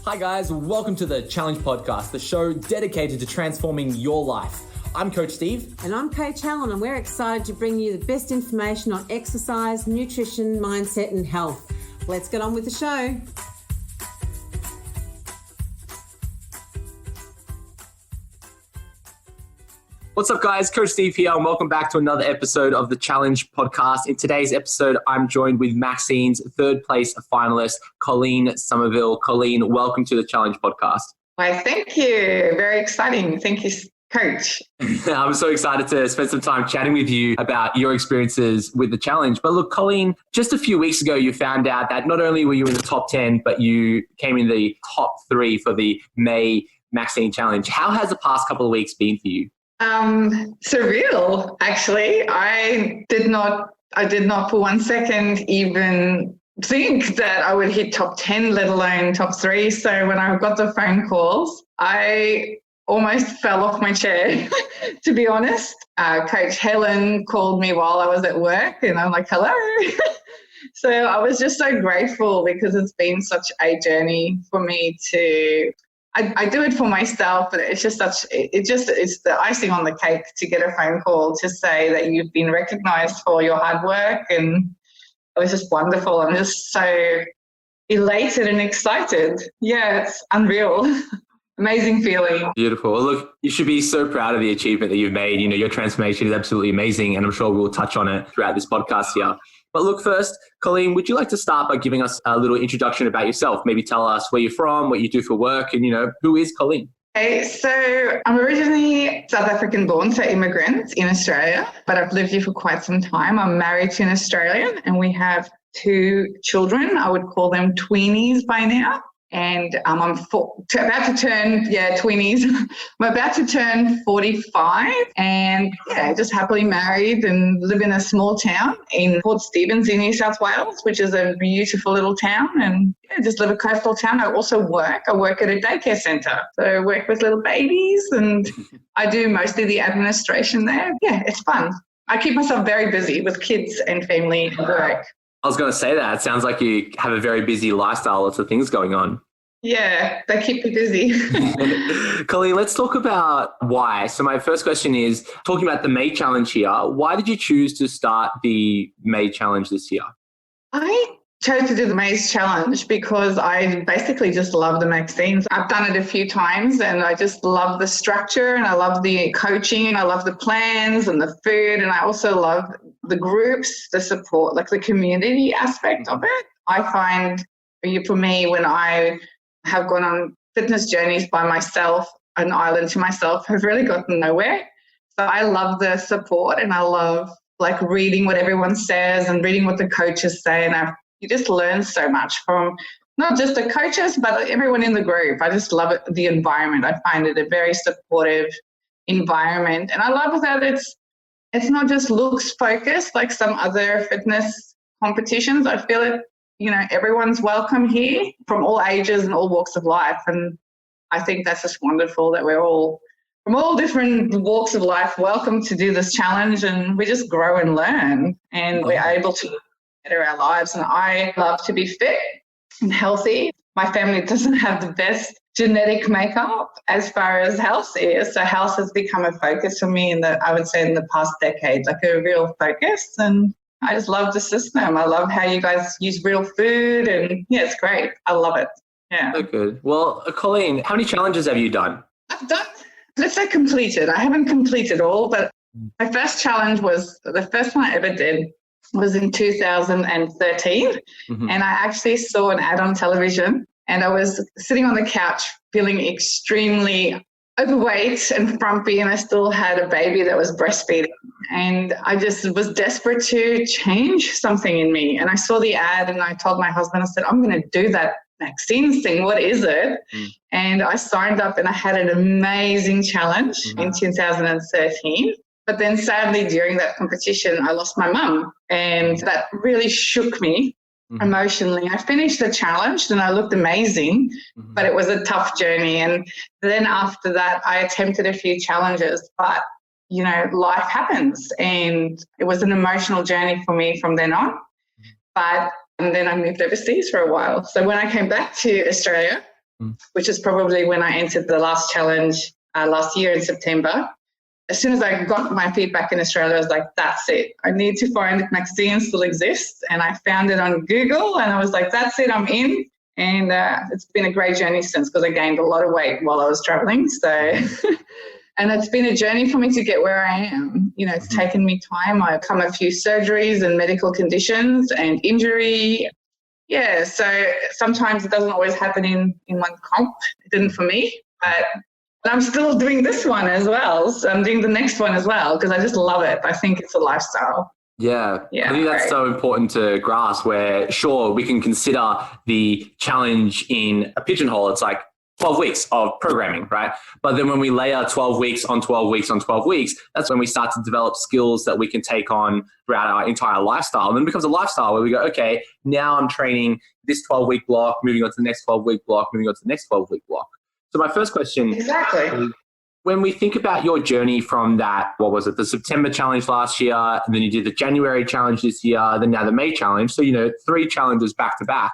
Hi guys, welcome to the Challenge Podcast, the show dedicated to transforming your life. I'm Coach Steve. And I'm Coach Helen, and we're excited to bring you the best information on exercise, nutrition, mindset and health. Let's get on with the show. What's up guys, Coach Steve here and welcome back to another episode of the Challenge Podcast. In today's episode, I'm joined with Maxine's third place finalist, Colleen Sommerville. Colleen, welcome to the Challenge Podcast. Why, thank you. Very exciting. Thank you, Coach. I'm so excited to spend some time chatting with you about your experiences with the challenge. But look, Colleen, just a few weeks ago, you found out that not only were you in the top 10, but you came in the top 3 for the May Maxine Challenge. How has the past couple of weeks been for you? Surreal, actually. I did not for 1 second even think that I would hit top 10, let alone top 3. So when I got the phone calls, I almost fell off my chair, to be honest. Coach Helen called me while I was at work and I'm like, hello. So I was just so grateful because it's been such a journey for me to I do it for myself, but it's the icing on the cake to get a phone call to say that you've been recognized for your hard work. And it was just wonderful. I'm just so elated and excited. Yeah, it's unreal. Amazing feeling. Beautiful. Well, look, you should be so proud of the achievement that you've made. You know, your transformation is absolutely amazing. And I'm sure we'll touch on it throughout this podcast here. But look, first, Colleen, would you like to start by giving us a little introduction about yourself? Maybe tell us where you're from, what you do for work, and, who is Colleen? Okay, so I'm originally South African born, so immigrant in Australia, but I've lived here for quite some time. I'm married to an Australian and we have 2 children. I would call them tweenies by now. And I'm about to turn, tweenies. I'm about to turn 45 and just happily married and live in a small town in Port Stephens in New South Wales, which is a beautiful little town, and just live a coastal town. I also work. I work at a daycare centre. So I work with little babies and I do mostly the administration there. Yeah, it's fun. I keep myself very busy with kids and family and work. I was going to say that. It sounds like you have a very busy lifestyle, lots of things going on. Yeah, they keep me busy. Colleen, let's talk about why. So my first question is, talking about the May Challenge here, why did you choose to start the May Challenge this year? I chose to do the May Challenge because I basically just love the Maxines. I've done it a few times and I just love the structure and I love the coaching and I love the plans and the food, and I also love the groups, the support, like the community aspect of it. I find for me, when I have gone on fitness journeys by myself, an island to myself, have really gotten nowhere. So I love the support and I love reading what everyone says and reading what the coaches say. And you just learn so much from not just the coaches, but everyone in the group. I just love it, the environment. I find it a very supportive environment. And I love that it's not just looks focused like some other fitness competitions. I feel it, everyone's welcome here from all ages and all walks of life. And I think that's just wonderful that we're all from all different walks of life welcome to do this challenge, and we just grow and learn and we're able to better our lives. And I love to be fit and healthy. My family doesn't have the best genetic makeup as far as health is. So health has become a focus for me in the past decade, like a real focus. And I just love the system. I love how you guys use real food and it's great. I love it. Yeah. So good. Well, Colleen, how many challenges have you done? I've done, let's say completed. I haven't completed all, but my first challenge the first one I ever did was in 2013. Mm-hmm. And I actually saw an ad on television and I was sitting on the couch feeling extremely overweight and frumpy, and I still had a baby that was breastfeeding. And I just was desperate to change something in me. And I saw the ad and I told my husband, I said, I'm going to do that Maxine thing. What is it? And I signed up and I had an amazing challenge in 2013. But then sadly, during that competition, I lost my mum, and that really shook me emotionally. I finished the challenge and I looked amazing, but it was a tough journey. And then after that, I attempted a few challenges, but life happens, and it was an emotional journey for me from then on. And then I moved overseas for a while. So when I came back to Australia, which is probably when I entered the last challenge last year in September. As soon as I got my feedback in Australia, I was like, that's it. I need to find if Maxine still exists. And I found it on Google and I was like, that's it, I'm in. And it's been a great journey since, because I gained a lot of weight while I was traveling. So, and it's been a journey for me to get where I am. You know, it's taken me time. I've come a few surgeries and medical conditions and injury. Yeah, so sometimes it doesn't always happen in one comp. It didn't for me, but I'm still doing this one as well. So I'm doing the next one as well because I just love it. I think it's a lifestyle. Yeah, I think that's so important to grasp, where sure, we can consider the challenge in a pigeonhole. It's like 12 weeks of programming, right? But then when we layer 12 weeks on 12 weeks on 12 weeks, that's when we start to develop skills that we can take on throughout our entire lifestyle. And then it becomes a lifestyle where we go, okay, now I'm training this 12-week block, moving on to the next 12-week block, moving on to the next 12-week block. So my first question, exactly. When we think about your journey from that, what was it, the September challenge last year, and then you did the January challenge this year, then now the May challenge. So, 3 challenges back to back.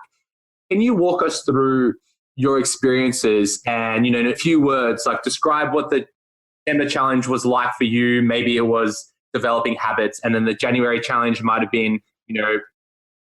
Can you walk us through your experiences and, in a few words, like describe what the September challenge was like for you? Maybe it was developing habits, and then the January challenge might have been,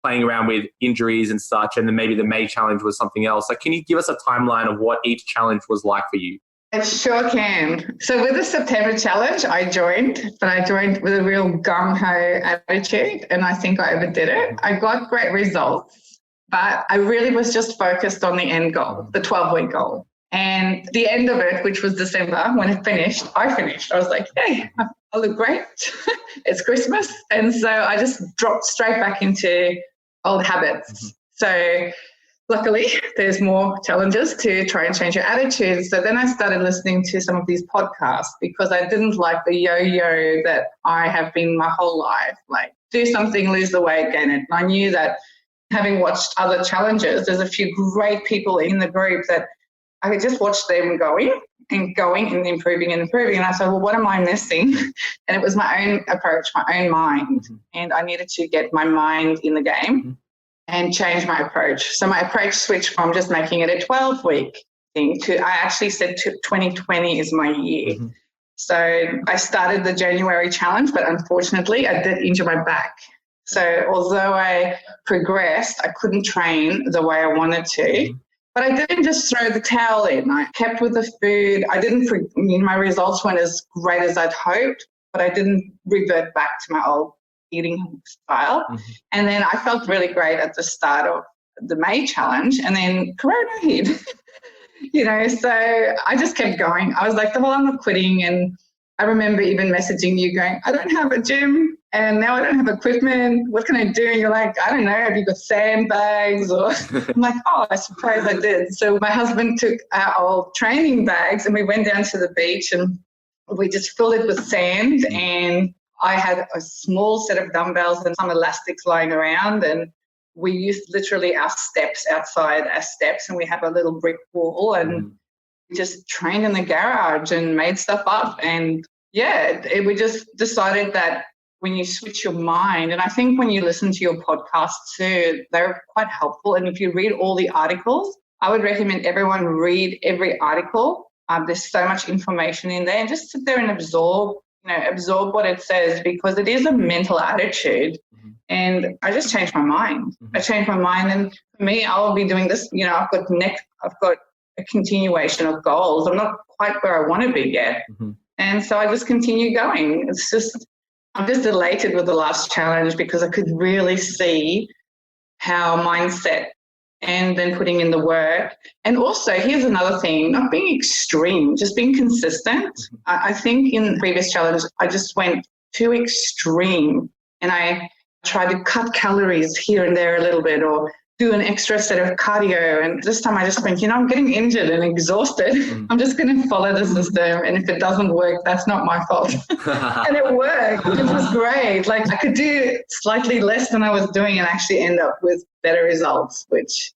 playing around with injuries and such, and then maybe the May challenge was something else. Like, can you give us a timeline of what each challenge was like for you? I sure can. So with the September challenge, I joined with a real gung-ho attitude, and I think I overdid it. I got great results, but I really was just focused on the end goal, the 12-week goal. And the end of it, which was December, when it finished, I finished. I was like, hey, I look great. It's Christmas. And so I just dropped straight back into old habits. So luckily, there's more challenges to try and change your attitude. So then I started listening to some of these podcasts because I didn't like the yo-yo that I have been my whole life. Like, do something, lose the weight, gain it. And I knew that having watched other challenges, there's a few great people in the group that I could just watch them going and improving. And I said, well, what am I missing? And it was my own approach, my own mind. And I needed to get my mind in the game and change my approach. So my approach switched from just making it a 12-week thing to, I actually said 2020 is my year. So I started the January challenge, but unfortunately I did injure my back. So although I progressed, I couldn't train the way I wanted to. But I didn't just throw the towel in. I kept with the food. My results weren't as great as I'd hoped, but I didn't revert back to my old eating style. And then I felt really great at the start of the May challenge, and then Corona hit. So I just kept going. I was like, well, I'm not quitting. And I remember even messaging you going, I don't have a gym and now I don't have equipment. What can I do? And you're like, I don't know. Have you got sandbags? Or I'm like, oh, I suppose I did. So my husband took our old training bags and we went down to the beach and we just filled it with sand, and I had a small set of dumbbells and some elastics lying around, and we used literally our steps outside as steps, and we have a little brick wall, and we just trained in the garage and made stuff up. And we just decided that when you switch your mind, and I think when you listen to your podcasts too, they're quite helpful. And if you read all the articles, I would recommend everyone read every article. There's so much information in there, and just sit there and absorb what it says, because it is a mental attitude. And I just changed my mind. I changed my mind, and for me, I'll be doing this. I've got a continuation of goals. I'm not quite where I want to be yet. And so I just continue going. I'm just elated with the last challenge because I could really see how mindset and then putting in the work. And also, here's another thing, not being extreme, just being consistent. I think in the previous challenge, I just went too extreme, and I tried to cut calories here and there a little bit, or do an extra set of cardio. And this time I just went, I'm getting injured and exhausted. I'm just going to follow the system. And if it doesn't work, that's not my fault. And it worked. It was great. Like, I could do slightly less than I was doing and actually end up with better results, which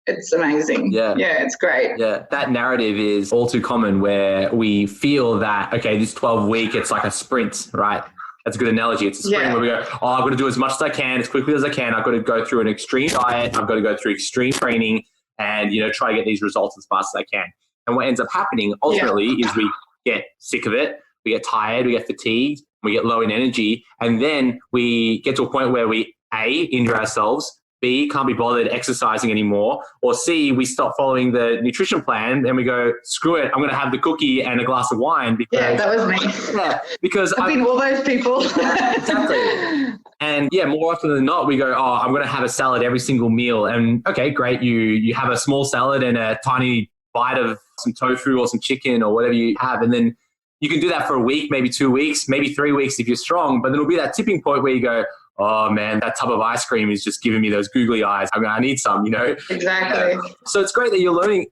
it's amazing. Yeah, it's great. Yeah, that narrative is all too common, where we feel that, okay, this 12-week, it's like a sprint, right? That's a good analogy. It's a sprint where we go, I've got to do as much as I can, as quickly as I can. I've got to go through an extreme diet. I've got to go through extreme training. and, try to get these results as fast as I can. And what ends up happening ultimately is we get sick of it, we get tired, we get fatigued, we get low in energy, and then we get to a point where we A, injure ourselves, B, can't be bothered exercising anymore, or C, we stop following the nutrition plan and we go, screw it, I'm going to have the cookie and a glass of wine. Because, that was me. Yeah, because I've been all those people. Exactly. And more often than not, we go, oh, I'm going to have a salad every single meal. And okay, great. You have a small salad and a tiny bite of some tofu or some chicken or whatever you have. And then you can do that for a week, maybe 2 weeks, maybe 3 weeks if you're strong. But then it'll be that tipping point where you go, oh man, that tub of ice cream is just giving me those googly eyes. I need some, Exactly. So it's great that you're learning,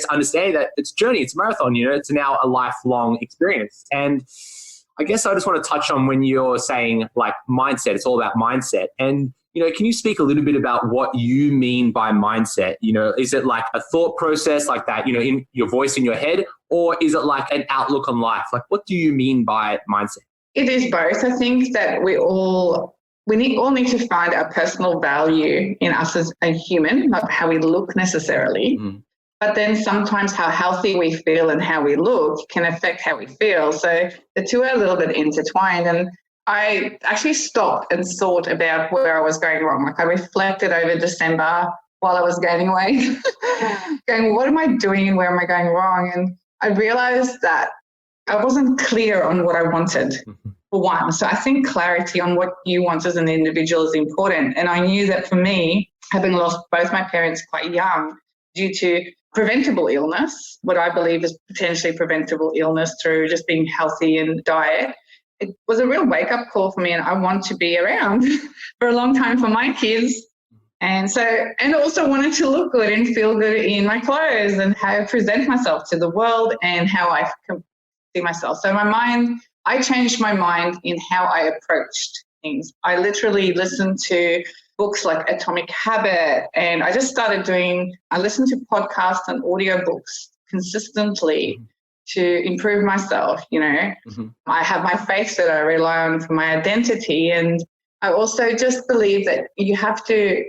understanding that it's a journey, it's a marathon, it's now a lifelong experience. And I guess I just want to touch on when you're saying mindset, it's all about mindset. And, can you speak a little bit about what you mean by mindset? Is it like a thought process like that, in your voice in your head, or is it like an outlook on life? What do you mean by mindset? It is both. I think that we all need to find our personal value in us as a human, not how we look necessarily. Mm. But then sometimes how healthy we feel and how we look can affect how we feel. So the two are a little bit intertwined. And I actually stopped and thought about where I was going wrong. I reflected over December while I was gaining weight, going, what am I doing and where am I going wrong? And I realized that I wasn't clear on what I wanted. Mm-hmm. For one. So I think clarity on what you want as an individual is important. And I knew that for me, having lost both my parents quite young due to preventable illness, what I believe is potentially preventable illness through just being healthy and diet, it was a real wake-up call for me, and I want to be around for a long time for my kids. And also wanted to look good and feel good in my clothes and how I present myself to the world and how I see myself. So I changed my mind in how I approached things. I literally listened to books like Atomic Habit, and I just started I listened to podcasts and audiobooks consistently to improve myself, Mm-hmm. I have my faith that I rely on for my identity, and I also just believe that you have to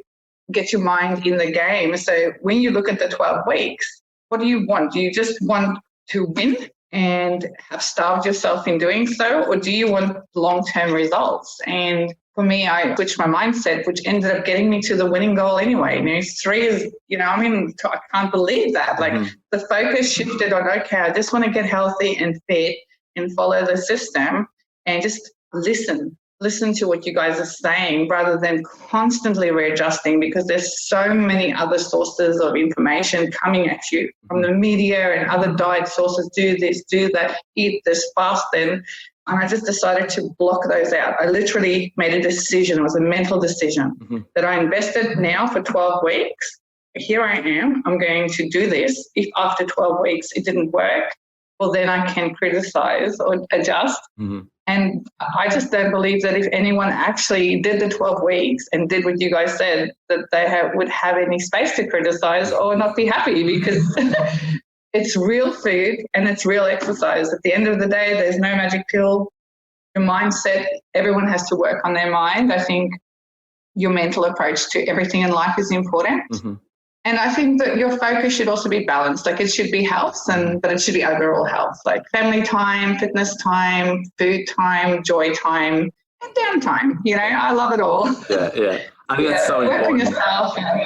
get your mind in the game. So when you look at the 12 weeks, what do you want? Do you just want to win and have starved yourself in doing so, or do you want long-term results? And for me, I switched my mindset, which ended up getting me to the winning goal anyway. 3 is, I can't believe that. Mm-hmm. The focus shifted on, okay, I just want to get healthy and fit and follow the system and just listen to what you guys are saying rather than constantly readjusting, because there's so many other sources of information coming at you from the media and other diet sources. Do this, do that, eat this, fast then. And I just decided to block those out. I literally made a decision. It was a mental decision that I invested now for 12 weeks. Here I am. I'm going to do this. If after 12 weeks it didn't work, well, then I can criticize or adjust. Mm-hmm. And I just don't believe that if anyone actually did the 12 weeks and did what you guys said, that they would have any space to criticize or not be happy, because it's real food and it's real exercise. At the end of the day, there's no magic pill. Your mindset, everyone has to work on their mind. I think your mental approach to everything in life is important. Mm-hmm. And I think that your focus should also be balanced. It should be health, but it should be overall health, like family time, fitness time, food time, joy time, and downtime. I love it all. Yeah. I think that's so important.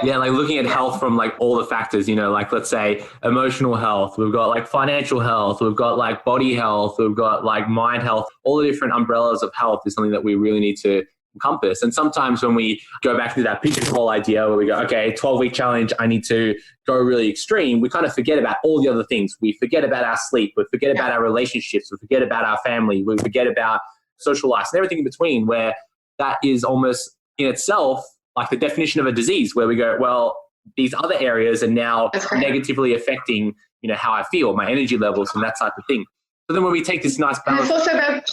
Yeah, looking at health from all the factors, let's say emotional health, we've got financial health, we've got body health, we've got mind health, all the different umbrellas of health is something that we really need to encompass. And sometimes when we go back to that pigeonhole idea where we go, okay, 12-week challenge, I need to go really extreme, we kind of forget about all the other things. We forget about our sleep, we forget about our relationships, we forget about our family, we forget about social life and everything in between, where that is almost in itself the definition of a disease, where we go, well, these other areas are now negatively affecting, how I feel, my energy levels and that type of thing. So then when we take this nice balance. It's also about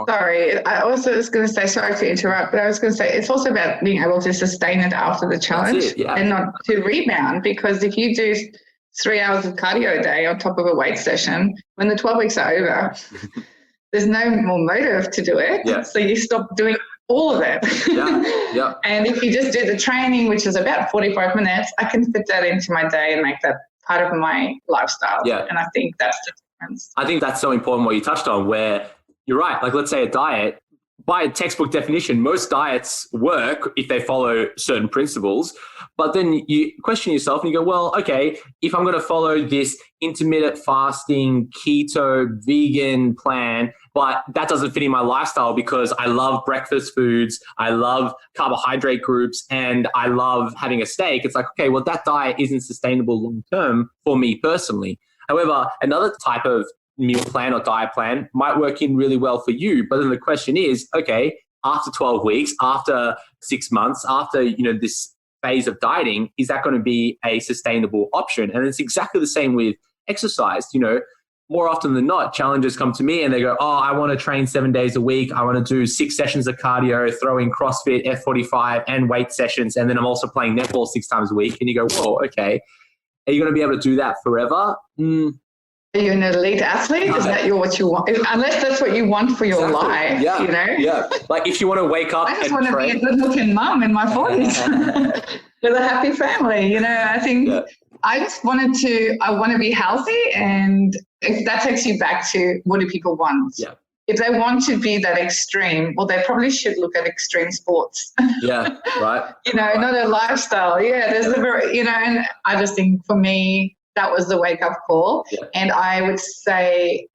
Sorry, I also was going to say, sorry to interrupt, but I was going to say it's also about being able to sustain it after the challenge and not to rebound, because if you do 3 hours of cardio a day on top of a weight session, when the 12 weeks are over, there's no more motive to do it. Yeah. So you stop doing all of it. Yeah. And if you just do the training, which is about 45 minutes, I can fit that into my day and make that part of my lifestyle. Yeah. And I think that's the difference. I think that's so important what you touched on, where you're right. Like, let's say a diet, by a textbook definition, most diets work if they follow certain principles. But then you question yourself and you go, well, okay, if I'm going to follow this intermittent fasting, keto, vegan plan, but that doesn't fit in my lifestyle because I love breakfast foods, I love carbohydrate groups, and I love having a steak. It's like, okay, well, that diet isn't sustainable long term for me personally. However, another type of meal plan or diet plan might work in really well for you. But then the question is, okay, after 12 weeks, after 6 months, after, this phase of dieting, is that going to be a sustainable option? And it's exactly the same with exercise. More often than not, challengers come to me and they go, oh, I want to train 7 days a week. I want to do 6 sessions of cardio, throw in CrossFit, F45 and weight sessions. And then I'm also playing netball 6 times a week. And you go, whoa, okay. Are you going to be able to do that forever? Are you an elite athlete? Is that what you want? Unless that's what you want for your life, Yeah. Yeah. Like if you want to wake up I just want to be a good-looking mum in my 40s with a happy family. I think I just I want to be healthy. And if that takes you back to what do people want? Yeah. If they want to be that extreme, well, they probably should look at extreme sports. Yeah, right. Not a lifestyle. Yeah, there's and I just think for me, that was the wake-up call. Yeah. And I would say,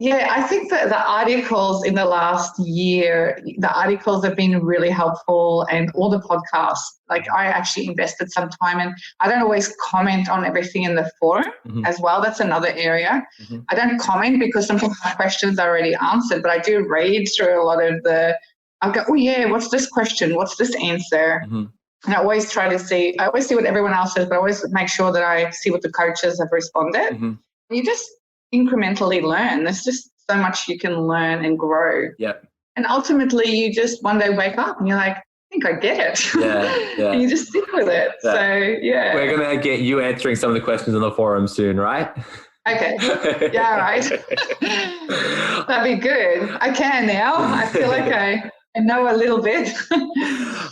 I think that the articles in the last year, the articles have been really helpful, and all the podcasts. Like, I actually invested some time, and I don't always comment on everything in the forum as well. That's another area. I don't comment because sometimes my questions are already answered, but I do read through a lot of I'll go, oh yeah, what's this question? What's this answer? And I always try to see what everyone else says, but I always make sure that I see what the coaches have responded. You just incrementally learn. There's just so much you can learn and grow. Yeah. And ultimately you just one day wake up and you're like, I think I get it. Yeah. And you just stick with it. Yeah. So, yeah. We're going to get you answering some of the questions on the forum soon, right? Okay. Yeah, right. That'd be good. I can now. I feel like I know a little bit.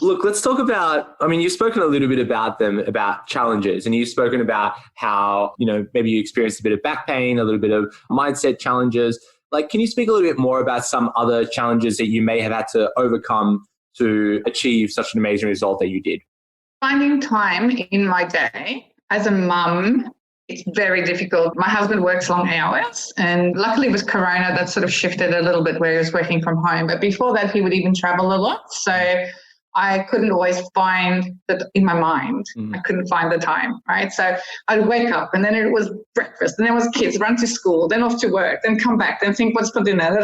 Look, let's talk about, you've spoken a little bit about them, about challenges, and you've spoken about how, maybe you experienced a bit of back pain, a little bit of mindset challenges. Like, can you speak a little bit more about some other challenges that you may have had to overcome to achieve such an amazing result that you did? Finding time in my day as a mum, it's very difficult. My husband works long hours, and luckily with Corona, that sort of shifted a little bit where he was working from home. But before that, he would even travel a lot. So I couldn't always find that in my mind. I couldn't find the time, right? So I'd wake up and then it was breakfast, and then it was kids, run to school, then off to work, then come back, then think what's for dinner, and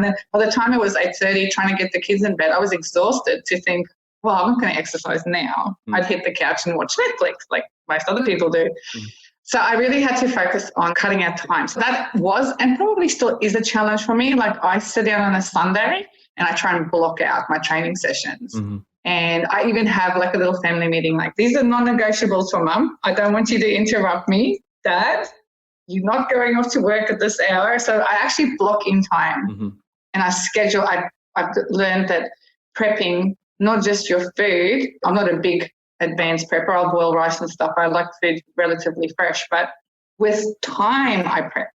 then by the time it was 8:30, trying to get the kids in bed, I was exhausted to think, well, I'm not going to exercise now. I'd hit the couch and watch Netflix like most other people do. So I really had to focus on cutting out time. So that was, and probably still is, a challenge for me. Like, I sit down on a Sunday and I try and block out my training sessions. And I even have like a little family meeting, like, these are non-negotiables for mum. I don't want you to interrupt me. Dad, you're not going off to work at this hour. So I actually block in time and I schedule. I've learned that prepping, not just your food, I'm not a big advanced prepper. I'll boil rice and stuff. I like food relatively fresh, but with time I prep.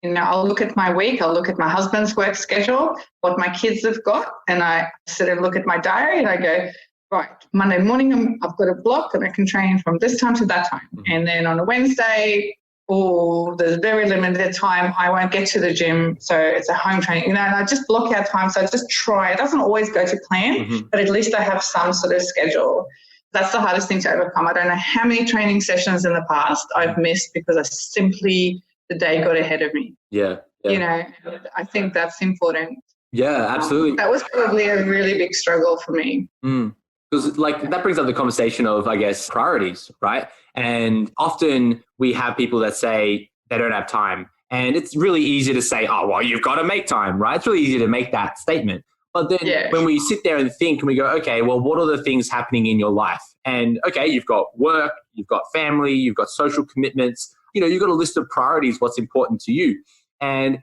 I'll look at my week, I'll look at my husband's work schedule, what my kids have got, and I sit and look at my diary and I go, right, Monday morning I've got a block and I can train from this time to that time. And then on a Wednesday, there's very limited time. I won't get to the gym, so it's a home training. And I just block out time. So I just try. It doesn't always go to plan, but at least I have some sort of schedule. That's the hardest thing to overcome. I don't know how many training sessions in the past I've missed because the day got ahead of me. Yeah. I think that's important. Yeah, absolutely. That was probably a really big struggle for me. Because that brings up the conversation of, I guess, priorities, right? And often we have people that say they don't have time. And it's really easy to say, oh, well, you've got to make time, right? It's really easy to make that statement. But then when we sit there and think and we go, okay, well, what are the things happening in your life? And okay, you've got work, you've got family, you've got social commitments, you've got a list of priorities, what's important to you. And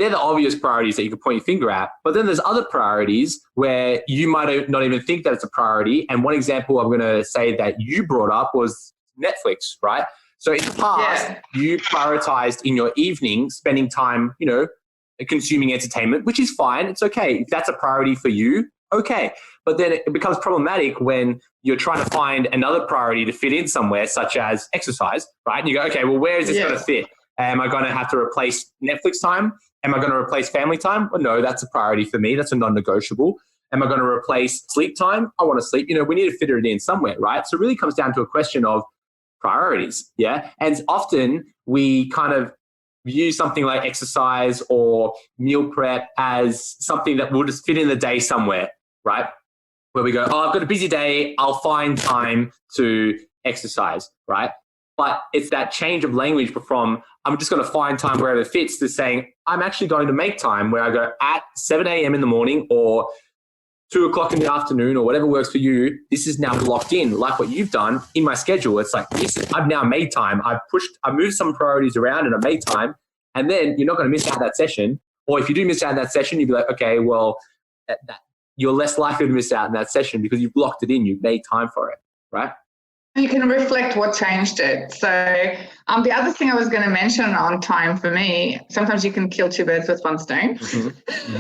they're the obvious priorities that you can point your finger at. But then there's other priorities where you might not even think that it's a priority. And one example I'm going to say that you brought up was Netflix, right? So in the past, you prioritized in your evening spending time, consuming entertainment, which is fine. It's okay. If that's a priority for you, okay. But then it becomes problematic when you're trying to find another priority to fit in somewhere, such as exercise, right? And you go, okay, well, where is this going to fit? Am I going to have to replace Netflix time? Am I going to replace family time? Well, no, that's a priority for me. That's a non-negotiable. Am I going to replace sleep time? I want to sleep. We need to fit it in somewhere, right? So it really comes down to a question of priorities, yeah? And often we kind of view something like exercise or meal prep as something that will just fit in the day somewhere, right? Where we go, oh, I've got a busy day, I'll find time to exercise, right? But it's that change of language from I'm just going to find time wherever it fits to saying I'm actually going to make time where I go at 7 a.m. in the morning or 2 o'clock in the afternoon or whatever works for you. This is now blocked in, like what you've done in my schedule. It's like, I've now made time. I moved some priorities around and I made time. And then you're not going to miss out that session. Or if you do miss out that session, you'd be like, okay, well, you're less likely to miss out in that session because you've blocked it in. You've made time for it, right? You can reflect what changed it. So the other thing I was going to mention on time for me, sometimes you can kill two birds with one stone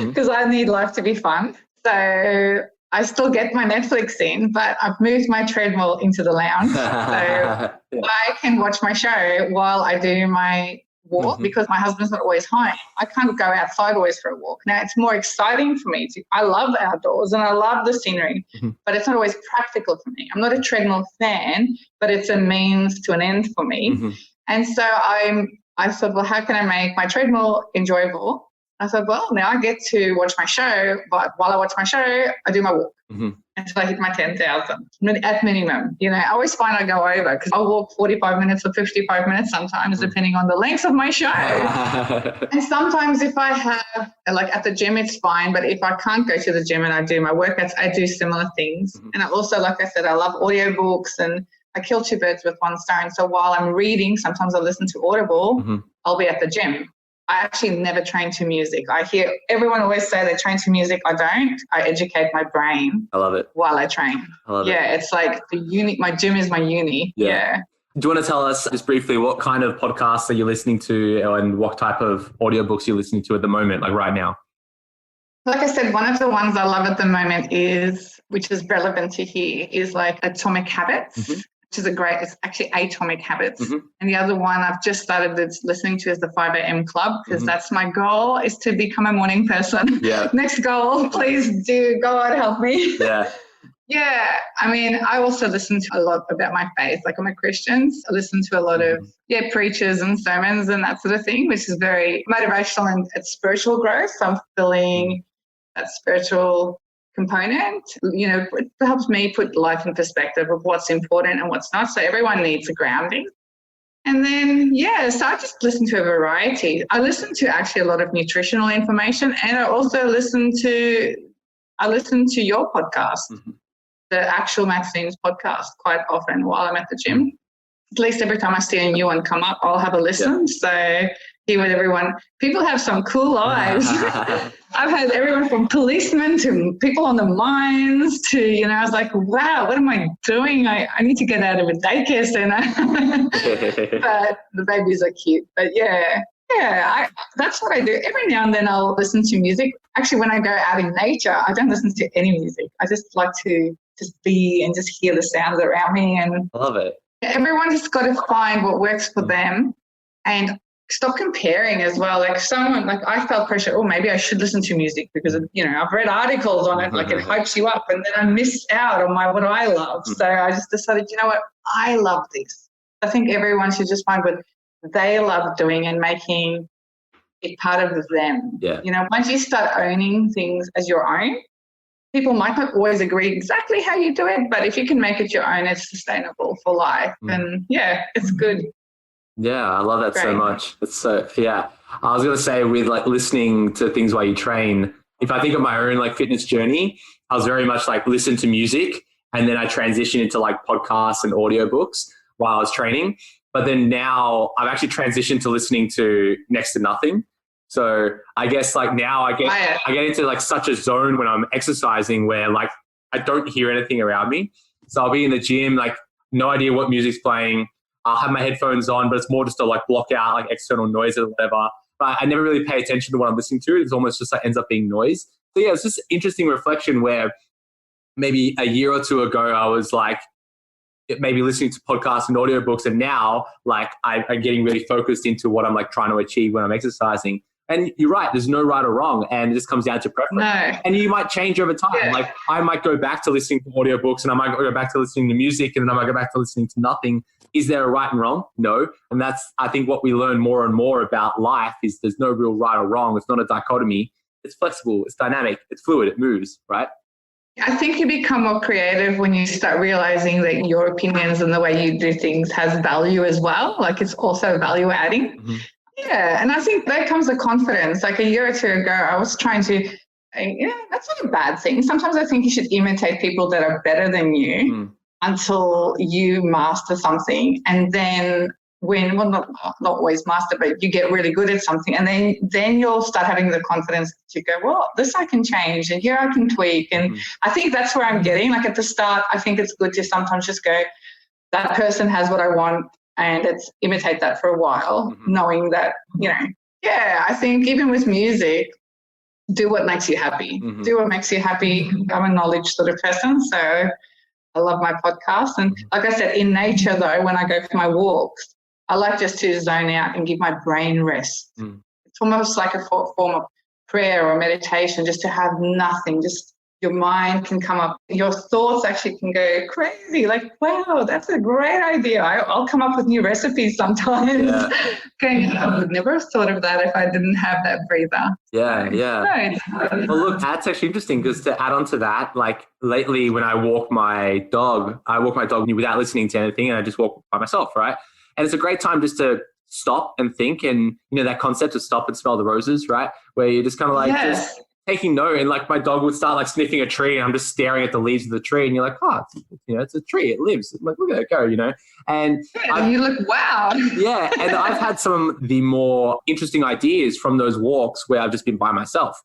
because I need life to be fun. So I still get my Netflix in, but I've moved my treadmill into the lounge. So I can watch my show while I do my walk because my husband's not always home. I can't go outside always for a walk. Now, it's more exciting for me. I love outdoors and I love the scenery, but it's not always practical for me. I'm not a treadmill fan, but it's a means to an end for me. And so I thought, well, how can I make my treadmill enjoyable? I thought, well, now I get to watch my show, but while I watch my show, I do my walk until I hit my 10,000 at minimum. I always find I go over because I'll walk 45 minutes or 55 minutes sometimes, depending on the length of my show. And sometimes if I have, like at the gym, it's fine. But if I can't go to the gym and I do my workouts, I do similar things. And I also, like I said, I love audiobooks and I kill two birds with one stone. So while I'm reading, sometimes I listen to Audible, I'll be at the gym. I actually never train to music. I hear everyone always say they train to music. I don't. I educate my brain. I love it. While I train. I love it. It's like my gym is my uni. Yeah. Do you want to tell us just briefly what kind of podcasts are you listening to and what type of audiobooks you're listening to at the moment, like right now? Like I said, one of the ones I love at the moment which is relevant to here, is like Atomic Habits. Which is it's actually Atomic Habits. And the other one I've just started listening to is the 5 a.m. Club because that's my goal, is to become a morning person. Next goal, please do. God help me. I mean, I also listen to a lot about my faith. Like I'm a Christian. I listen to a lot of preachers and sermons and that sort of thing, which is very motivational and it's spiritual growth. So I'm feeling that spiritual component, it helps me put life in perspective of what's important and what's not. So everyone needs a grounding. And then, so I just listen to a variety. I listen to actually a lot of nutritional information, and I also listen to your podcast, the actual Maxine's podcast, quite often while I'm at the gym. At least every time I see a new one come up, I'll have a listen. So hear what people have some cool lives. I've had everyone from policemen to people on the mines to, I was like, wow, what am I doing? I need to get out of a daycare center. But the babies are cute. But that's what I do. Every now and then I'll listen to music. Actually, when I go out in nature, I don't listen to any music. I just like to just be and just hear the sounds around me. And I love it. Everyone has got to find what works for them and stop comparing as well. Like I felt pressure, maybe I should listen to music because, I've read articles on it, like it hypes you up, and then I miss out on what I love. So I just decided, you know what, I love this. I think everyone should just find what they love doing and making it part of them. Once you start owning things as your own, people might not always agree exactly how you do it, but if you can make it your own, it's sustainable for life. And it's good. Yeah, I love that so much. It's so, I was going to say with like listening to things while you train, if I think of my own like fitness journey, I was very much like listen to music and then I transitioned into like podcasts and audiobooks while I was training. But then now I've actually transitioned to listening to next to nothing. So I guess like now I get into like such a zone when I'm exercising where like I don't hear anything around me. So I'll be in the gym, like no idea what music's playing. I'll have my headphones on, but it's more just to like block out like external noise or whatever. But I never really pay attention to what I'm listening to. It's almost just like ends up being noise. So yeah, it's just interesting reflection where maybe a year or two ago I was like maybe listening to podcasts and audiobooks, and now like I'm getting really focused into what I'm like trying to achieve when I'm exercising. And you're right, there's no right or wrong, and it just comes down to preference. No. And you might change over time. Yeah. Like I might go back to listening to audiobooks, and I might go back to listening to music, and then I might go back to listening to nothing. Is there a right and wrong? No. And that's, I think, what we learn more and more about life is there's no real right or wrong. It's not a dichotomy. It's flexible, it's dynamic, it's fluid, it moves, right? I think you become more creative when you start realizing that your opinions and the way you do things has value as well. Like it's also value adding. Mm-hmm. Yeah. And I think that comes with confidence. Like a year or two ago, I was trying to, that's not a bad thing. Sometimes I think you should imitate people that are better than you until you master something. And then not always master, but you get really good at something. And then you'll start having the confidence to go, well, this I can change and here I can tweak. And I think that's where I'm getting. Like at the start, I think it's good to sometimes just go, that person has what I want, and it's imitate that for a while, knowing that, I think even with music, do what makes you happy. Do what makes you happy. I'm a knowledge sort of person, so I love my podcast. And like I said, in nature though, when I go for my walks, I like just to zone out and give my brain rest. It's almost like a form of prayer or meditation, just to have nothing, just your mind can come up. Your thoughts actually can go crazy. Like, wow, that's a great idea. I'll come up with new recipes sometimes. Yeah. Okay, I would never have thought of that if I didn't have that breather. Yeah. Right. Well, look, that's actually interesting because to add on to that, like lately when I walk my dog without listening to anything, and I just walk by myself, right? And it's a great time just to stop and think, and that concept of stop and smell the roses, right? Where you're just kind of like just taking note, and like my dog would start like sniffing a tree, and I'm just staring at the leaves of the tree, and you're like, oh, it's a tree, it lives. I'm like, look at it go, And you look, wow. Yeah, and I've had some of the more interesting ideas from those walks where I've just been by myself.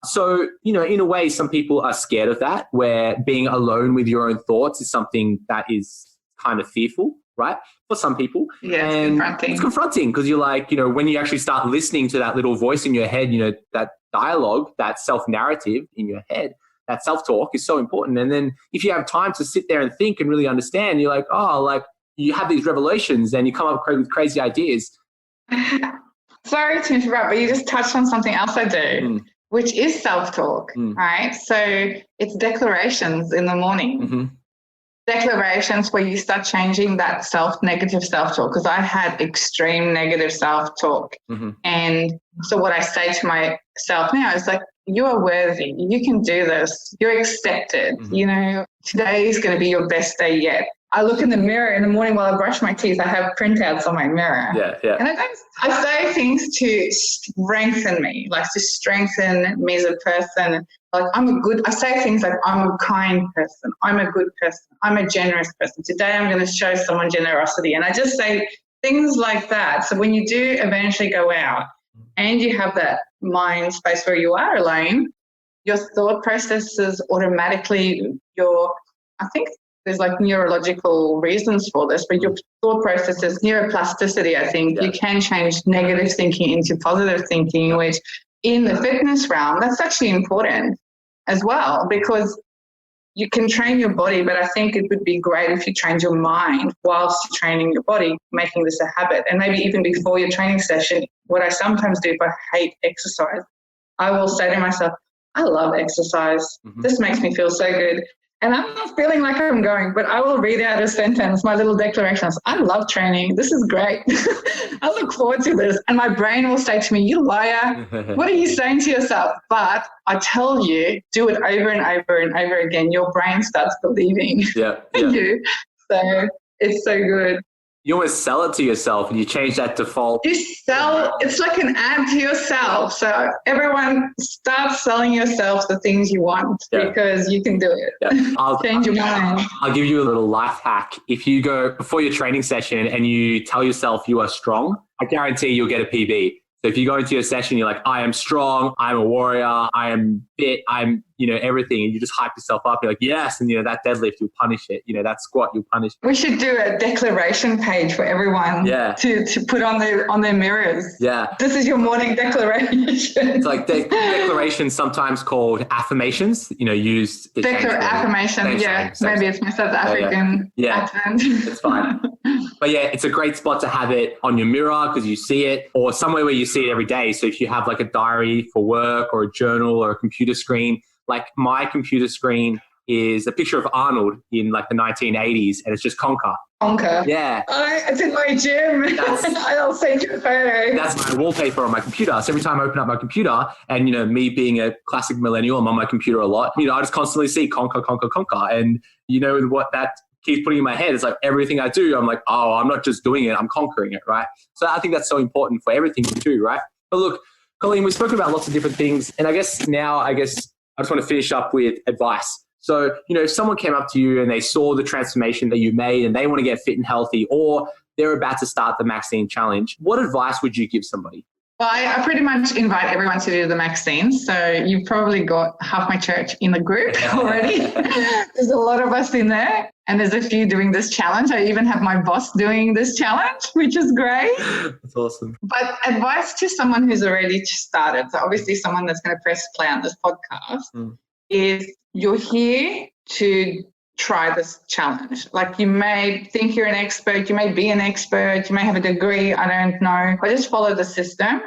So, in a way, some people are scared of that, where being alone with your own thoughts is something that is kind of fearful, right? For some people. Yeah, it's confronting because you're like, when you actually start listening to that little voice in your head, that dialogue, that self-narrative in your head, that self-talk is so important. And then if you have time to sit there and think and really understand, you're like, oh, like you have these revelations and you come up with crazy ideas. Sorry to interrupt, but you just touched on something else I do, which is self-talk, right? So it's declarations in the morning. Declarations where you start changing that negative self-talk, because I had extreme negative self-talk. And so what I say to myself now is like, you are worthy, you can do this, you're accepted, today is going to be your best day yet. I look in the mirror in the morning while I brush my teeth, I have printouts on my mirror. Yeah. And I say things to strengthen me, like to strengthen me as a person. Like I say things like, I'm a kind person, I'm a good person, I'm a generous person. Today I'm going to show someone generosity. And I just say things like that. So when you do eventually go out and you have that mind space where you are alone, your thought processes automatically, I think there's like neurological reasons for this, but your thought processes, neuroplasticity, I think, you can change negative thinking into positive thinking, which in the fitness realm, that's actually important as well, because you can train your body, but I think it would be great if you trained your mind whilst training your body, making this a habit. And maybe even before your training session, what I sometimes do if I hate exercise, I will say to myself, I love exercise. This makes me feel so good. And I'm not feeling like I'm going, but I will read out a sentence, my little declarations. I love training. This is great. I look forward to this. And my brain will say to me, you liar. What are you saying to yourself? But I tell you, do it over and over and over again. Your brain starts believing in you. So it's so good. You almost sell it to yourself and you change that default. It's like an ad to yourself. So everyone starts selling yourself the things you want because you can do it. Yeah. Change your mind. I'll give you a little life hack. If you go before your training session and you tell yourself you are strong, I guarantee you'll get a PB. So if you go into your session, you're like, I am strong, I'm a warrior, I am fit, I'm, everything. And you just hype yourself up. You're like, yes. And, that deadlift, you'll punish it. That squat, you'll punish it. We should do a declaration page for everyone to put on their mirrors. Yeah. This is your morning declaration. It's like declarations, sometimes called affirmations, used. Affirmation. Yeah. Maybe it's my South African accent. It's fine. But yeah, it's a great spot to have it on your mirror because you see it, or somewhere where you see it every day. So if you have like a diary for work or a journal or a computer screen, like my computer screen is a picture of Arnold in like the 1980s, and it's just Conquer. Yeah. It's in my gym. I'll send you a photo. That's my wallpaper on my computer. So every time I open up my computer, and me being a classic millennial, I'm on my computer a lot. I just constantly see Conquer, Conquer, Conquer, and what that keeps putting in my head. It's like everything I do, I'm like, oh, I'm not just doing it, I'm conquering it, right? So I think that's so important for everything you do, right? But look, Colleen, we've spoken about lots of different things, and I just want to finish up with advice. So, if someone came up to you and they saw the transformation that you made and they want to get fit and healthy, or they're about to start the Maxine challenge, what advice would you give somebody? Well, I pretty much invite everyone to do the Maxine. So you've probably got half my church in the group already. There's a lot of us in there, and there's a few doing this challenge. I even have my boss doing this challenge, which is great. That's awesome. But advice to someone who's already started, so obviously someone that's going to press play on this podcast, is you're here to try this challenge. Like, you may think you're an expert, you may be an expert, you may have a degree, I don't know, but just follow the system.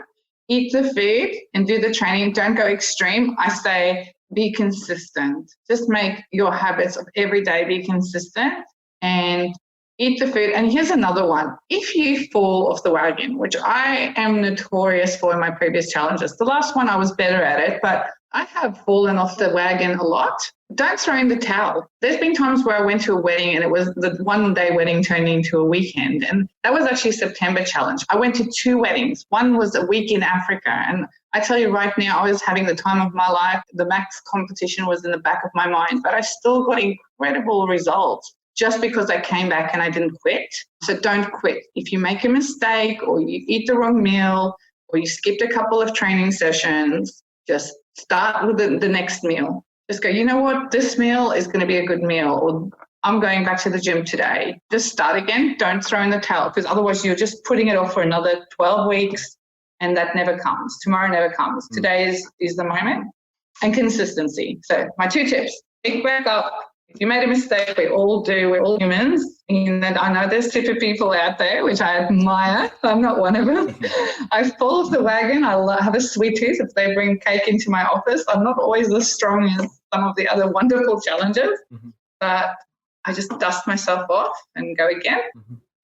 Eat the food and do the training. Don't go extreme. I say be consistent. Just make your habits of every day be consistent and eat the food. And here's another one. If you fall off the wagon, which I am notorious for in my previous challenges, the last one I was better at it, but I have fallen off the wagon a lot. Don't throw in the towel. There's been times where I went to a wedding and it was the one day wedding turned into a weekend. And that was actually a September challenge. I went to 2 weddings. One was a week in Africa. And I tell you right now, I was having the time of my life. The max competition was in the back of my mind, but I still got incredible results just because I came back and I didn't quit. So don't quit. If you make a mistake or you eat the wrong meal or you skipped a couple of training sessions, just start with the next meal. Just go, you know what, this meal is going to be a good meal, or I'm going back to the gym today. Just start again. Don't throw in the towel, because otherwise you're just putting it off for another 12 weeks and that never comes. Tomorrow never comes. Today is the moment. And consistency. So my 2 tips, pick back up. If you made a mistake, we all do. We're all humans. And I know there's super people out there, which I admire. I'm not one of them. I fall off the wagon. I have a sweet tooth if they bring cake into my office. I'm not always as strong as some of the other wonderful challenges, but I just dust myself off and go again.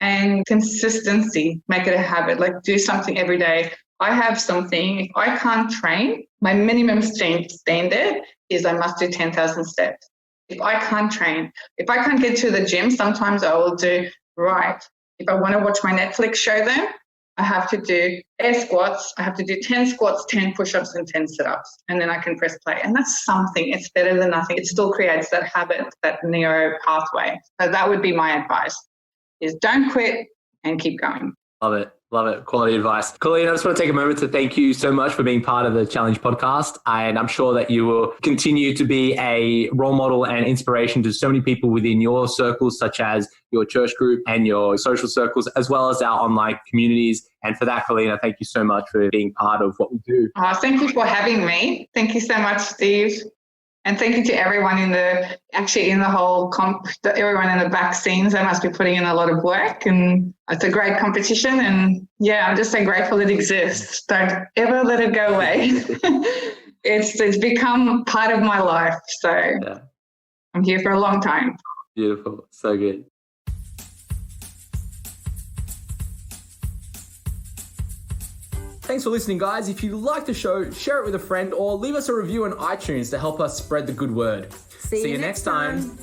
And consistency, make it a habit. Like, do something every day. I have something, if I can't train, my minimum standard is I must do 10,000 steps. If I can't train, if I can't get to the gym, sometimes I will do, if I want to watch my Netflix show then, I have to do air squats. I have to do 10 squats, 10 push-ups and 10 sit-ups, and then I can press play. And that's something. It's better than nothing. It still creates that habit, that neuro pathway. So that would be my advice, is don't quit and keep going. Love it. Love it. Quality advice. Colleen, I just want to take a moment to thank you so much for being part of the Challenge podcast. And I'm sure that you will continue to be a role model and inspiration to so many people within your circles, such as your church group and your social circles, as well as our online communities. And for that, Colleen, I thank you so much for being part of what we do. Thank you for having me. Thank you so much, Steve. And thank you to everyone in the whole everyone in the back scenes. They must be putting in a lot of work, and it's a great competition. And yeah, I'm just so grateful it exists. Don't ever let it go away. It's become part of my life. So yeah. I'm here for a long time. Beautiful. So good. Thanks for listening, guys. If you like the show, share it with a friend or leave us a review on iTunes to help us spread the good word. See you next time.